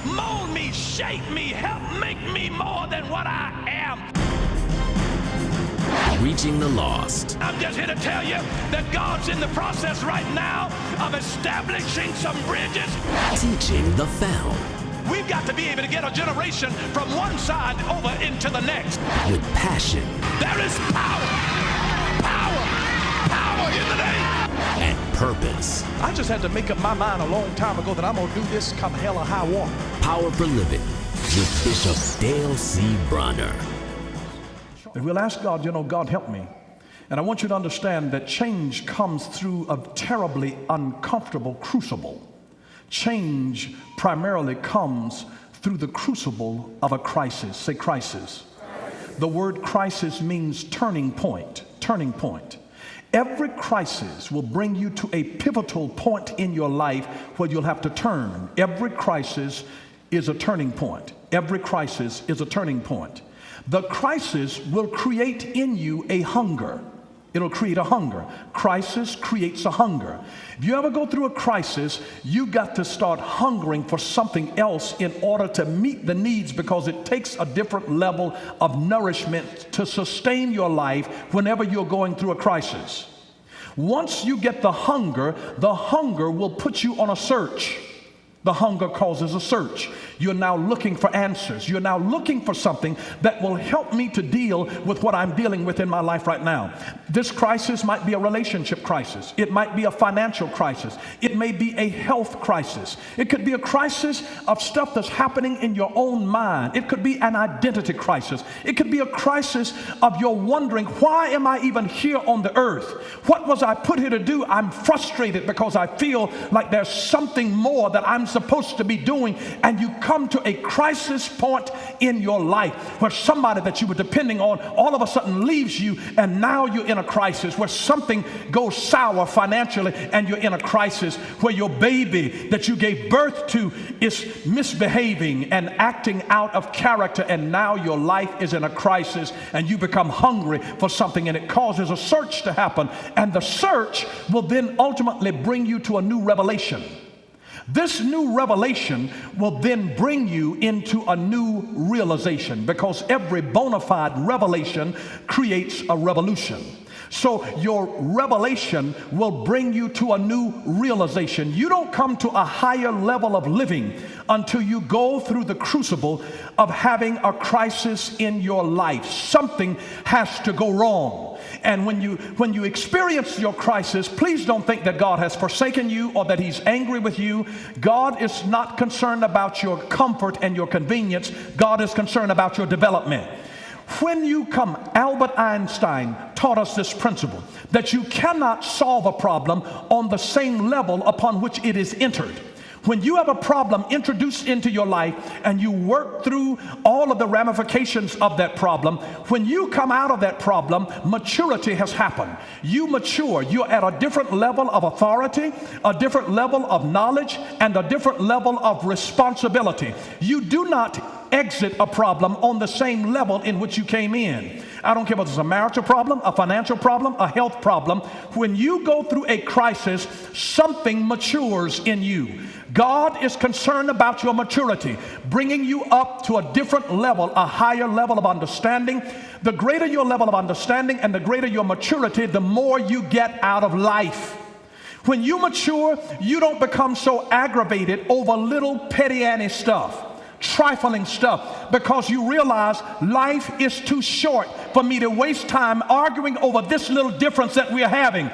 mold me, shape me, help make me more than what I am. Reaching the lost. I'm just here to tell you that God's in the process right now of establishing some bridges. Teaching the found. We've got to be able to get a generation from one side over into the next. With passion. There is power, power, power in the name. And purpose. I just had to make up my mind a long time ago that I'm going to do this come hell or high water. Power for Living with Bishop Dale C. Bronner. And we'll ask God, God help me. And I want you to understand that change comes through a terribly uncomfortable crucible. Change primarily comes through the crucible of a crisis. Say crisis. The word crisis means turning point, turning point. Every crisis will bring you to a pivotal point in your life where you'll have to turn. Every crisis is a turning point. Every crisis is a turning point. The crisis will create in you a hunger. It'll create a hunger. Crisis creates a hunger. If you ever go through a crisis, you got to start hungering for something else in order to meet the needs, because it takes a different level of nourishment to sustain your life whenever you're going through a crisis. Once you get the hunger will put you on a search. The hunger causes a search. You're now looking for answers. You're now looking for something that will help me to deal with what I'm dealing with in my life right now. This crisis might be a relationship crisis. It might be a financial crisis. It may be a health crisis. It could be a crisis of stuff that's happening in your own mind. It could be an identity crisis. It could be a crisis of you're wondering, why am I even here on the earth? What was I put here to do? I'm frustrated because I feel like there's something more that I'm supposed to be doing. And you come to a crisis point in your life where somebody that you were depending on all of a sudden leaves you, and now you're in a crisis where something goes sour financially, and you're in a crisis where your baby that you gave birth to is misbehaving and acting out of character, and now your life is in a crisis and you become hungry for something, and it causes a search to happen, and the search will then ultimately bring you to a new revelation. This new revelation will then bring you into a new realization, because every bona fide revelation creates a revolution. So your revelation will bring you to a new realization. You don't come to a higher level of living until you go through the crucible of having a crisis in your life. Something has to go wrong. And when you experience your crisis, please don't think that God has forsaken you or that he's angry with you. God is not concerned about your comfort and your convenience. God is concerned about your development. When you come, Albert Einstein taught us this principle, that you cannot solve a problem on the same level upon which it is entered. When you have a problem introduced into your life and you work through all of the ramifications of that problem, when you come out of that problem, maturity has happened. You mature. You're at a different level of authority, a different level of knowledge, and a different level of responsibility. You do not exit a problem on the same level in which you came in. I don't care whether it's a marital problem, a financial problem, a health problem. When you go through a crisis, something matures in you. God is concerned about your maturity, bringing you up to a different level, a higher level of understanding. The greater your level of understanding and the greater your maturity, the more you get out of life. When you mature, you don't become so aggravated over little petty stuff, trifling stuff, because you realize life is too short for me to waste time arguing over this little difference that we're having.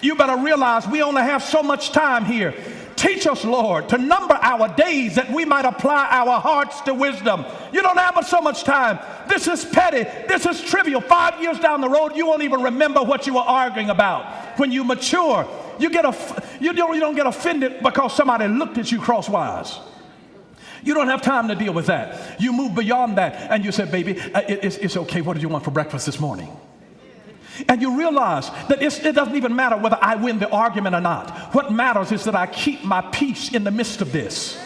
You better realize we only have so much time here. Teach us, Lord, to number our days that we might apply our hearts to wisdom. You don't have but so much time. This is petty. This is trivial. 5 years down the road, you won't even remember what you were arguing about. When you mature, you don't get offended because somebody looked at you crosswise. You don't have time to deal with that. You move beyond that and you say, baby, it's okay. What did you want for breakfast this morning? And you realize that it doesn't even matter whether I win the argument or not. What matters is that I keep my peace in the midst of this.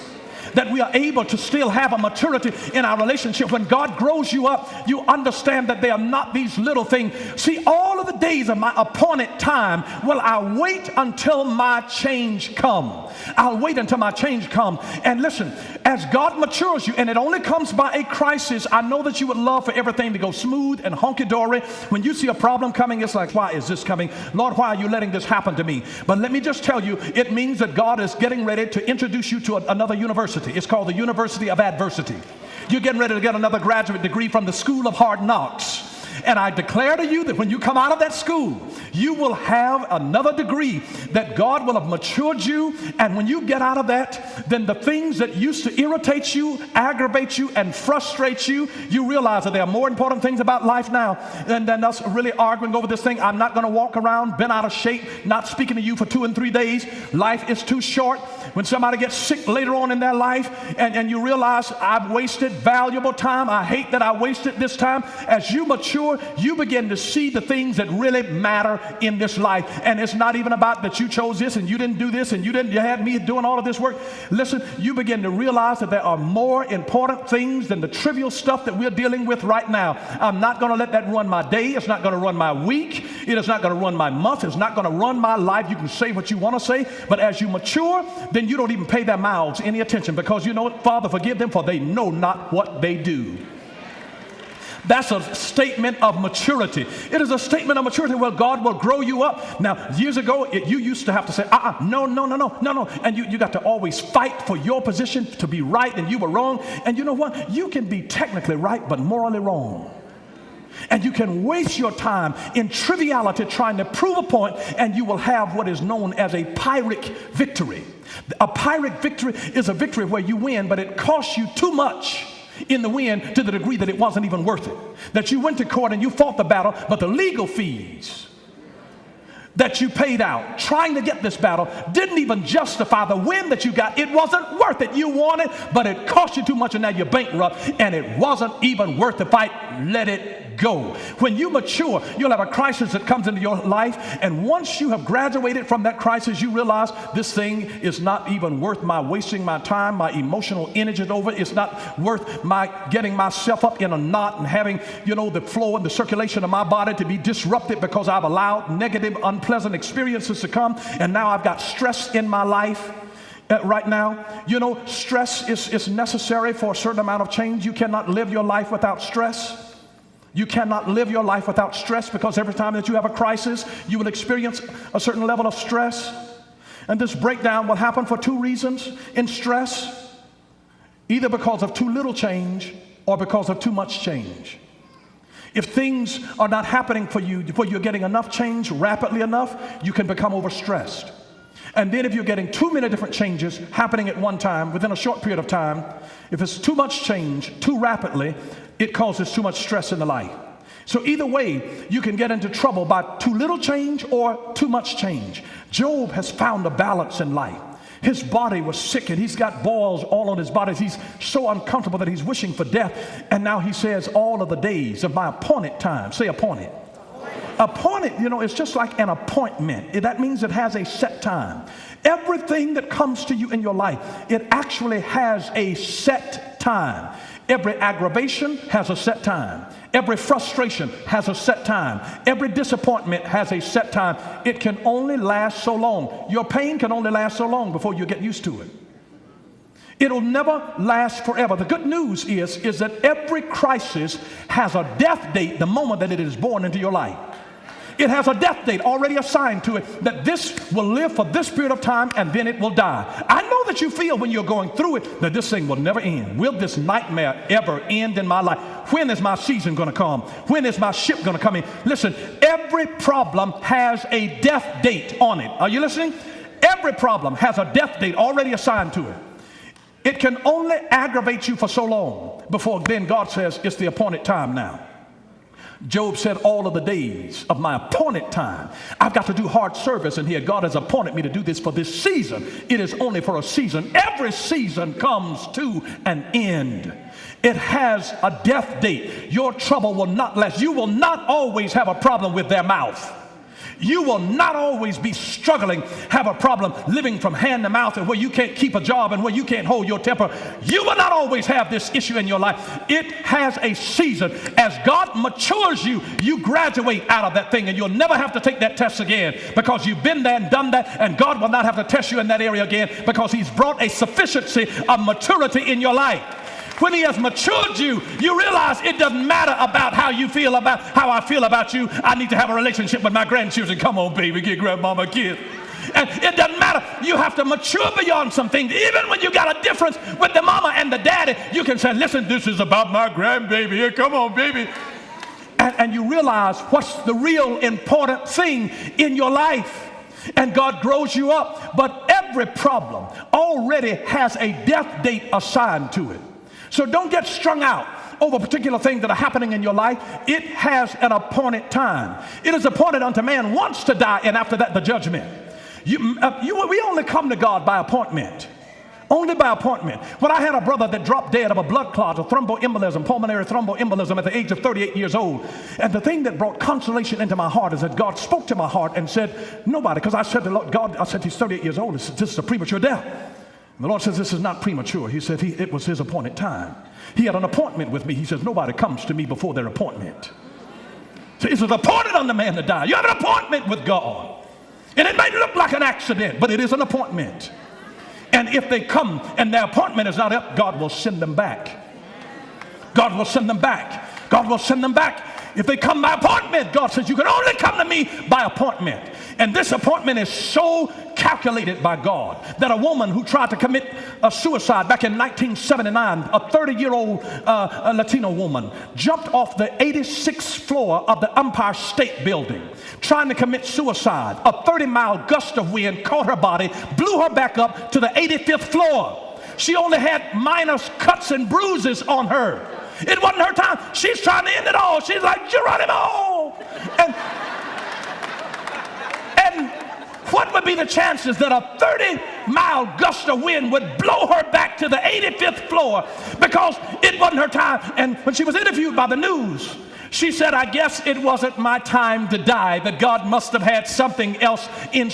that we are able to still have a maturity in our relationship. When God grows you up, you understand that they are not these little things. See, all of the days of my appointed time will I wait until my change come. I'll wait until my change come. And listen, as God matures you, and it only comes by a crisis, I know that you would love for everything to go smooth and hunky-dory. When you see a problem coming, it's like, why is this coming? Lord, why are you letting this happen to me? But let me just tell you, it means that God is getting ready to introduce you to another university. It's called the University of Adversity. You're getting ready to get another graduate degree from the School of Hard Knocks. And I declare to you that when you come out of that school, you will have another degree, that God will have matured you. And when you get out of that, then the things that used to irritate you, aggravate you, and frustrate you, you realize that there are more important things about life now than us really arguing over this thing. I'm not going to walk around bent out of shape, not speaking to you for 2 and 3 days. Life is too short. When somebody gets sick later on in their life, and you realize I've wasted valuable time, I hate that I wasted this time. As you mature, you begin to see the things that really matter in this life. And it's not even about that you chose this and you didn't do this and you had me doing all of this work. Listen, you begin to realize that there are more important things than the trivial stuff that we're dealing with right now. I'm not going to let that run my day. It's not going to run my week. It is not going to run my month. It's not going to run my life. You can say what you want to say, but as you mature, then you don't even pay their mouths any attention, because you know what? Father, forgive them, for they know not what they do. That's a statement of maturity. It is a statement of maturity where God will grow you up. Now, years ago, you used to have to say, no. And you got to always fight for your position to be right, and you were wrong. And you know what? You can be technically right, but morally wrong. And you can waste your time in triviality trying to prove a point, and you will have what is known as a Pyrrhic victory. A Pyrrhic victory is a victory where you win, but it costs you too much in the win, to the degree that it wasn't even worth it. That you went to court and you fought the battle, but the legal fees that you paid out trying to get this battle didn't even justify the win that you got. It wasn't worth it. You won it, but it cost you too much, and now you're bankrupt, and it wasn't even worth the fight. Let it go. When you mature, you'll have a crisis that comes into your life, and once you have graduated from that crisis, you realize this thing is not even worth my wasting my time, my emotional energy over. It's not worth my getting myself up in a knot and having, the flow and the circulation of my body to be disrupted because I've allowed negative, unpleasant experiences to come, and now I've got stress in my life. Right now, stress is necessary for a certain amount of change. You cannot live your life without stress. You cannot live your life without stress, because every time that you have a crisis, you will experience a certain level of stress. And this breakdown will happen for 2 reasons in stress: either because of too little change or because of too much change. If things are not happening for you where you're getting enough change rapidly enough, you can become overstressed. And then if you're getting too many different changes happening at one time within a short period of time, if it's too much change too rapidly, it causes too much stress in the life. So either way, you can get into trouble by too little change or too much change. Job has found a balance in life. His body was sick, and he's got boils all on his body. He's so uncomfortable that he's wishing for death. And now he says, all of the days of my appointed time. Say appointed. Appointed, it's just like an appointment. That means it has a set time. Everything that comes to you in your life, it actually has a set time. Every aggravation has a set time. Every frustration has a set time. Every disappointment has a set time. It can only last so long. Your pain can only last so long before you get used to it. It'll never last forever. The good news is that every crisis has a death date the moment that it is born into your life. It has a death date already assigned to it, that this will live for this period of time and then it will die. I know that you feel when you're going through it that this thing will never end. Will this nightmare ever end in my life? When is my season going to come? When is my ship going to come in? Listen, every problem has a death date on it. Are you listening? Every problem has a death date already assigned to it. It can only aggravate you for so long before then God says it's the appointed time now. Job said, all of the days of my appointed time. I've got to do hard service in here. God has appointed me to do this for this season. It is only for a season. Every season comes to an end. It has a death date. Your trouble will not last. You will not always have a problem with their mouth. You will not always be struggling, have a problem living from hand to mouth, and where you can't keep a job and where you can't hold your temper. You will not always have this issue in your life. It has a season. As God matures you, you graduate out of that thing, and you'll never have to take that test again, because you've been there and done that, and God will not have to test you in that area again, because he's brought a sufficiency of maturity in your life. When he has matured you, you realize it doesn't matter about how you feel about how I feel about you. I need to have a relationship with my grandchildren. Come on, baby, get grandmama a kiss. And it doesn't matter. You have to mature beyond some things. Even when you got a difference with the mama and the daddy, you can say, listen, this is about my grandbaby. Here, come on, baby. And you realize what's the real important thing in your life. And God grows you up. But every problem already has a death date assigned to it. So don't get strung out over particular things that are happening in your life. It has an appointed time. It is appointed unto man once to die, and after that the judgment. We only come to God by appointment. Only by appointment. When I had a brother that dropped dead of a blood clot, a thromboembolism, pulmonary thromboembolism at the age of 38 years old. And the thing that brought consolation into my heart is that God spoke to my heart and said, nobody, because I said to Lord, God, I said, he's 38 years old. This is a premature death. And the Lord says, this is not premature. He said, it was his appointed time. He had an appointment with me. He says, nobody comes to me before their appointment. So it was appointed unto man to die. You have an appointment with God. And it may look like an accident, but it is an appointment. And if they come and their appointment is not up, God will send them back. God will send them back. God will send them back. If they come by appointment, God says, you can only come to me by appointment. And this appointment is so calculated by God that a woman who tried to commit a suicide back in 1979, a 30-year-old Latino woman, jumped off the 86th floor of the Empire State Building trying to commit suicide. A 30-mile gust of wind caught her body, blew her back up to the 85th floor. She only had minor cuts and bruises on her. It wasn't her time. She's trying to end it all. She's like, Geronimo! And what would be the chances that a 30-mile gust of wind would blow her back to the 85th floor because it wasn't her time? And when she was interviewed by the news, she said, I guess it wasn't my time to die, that God must have had something else in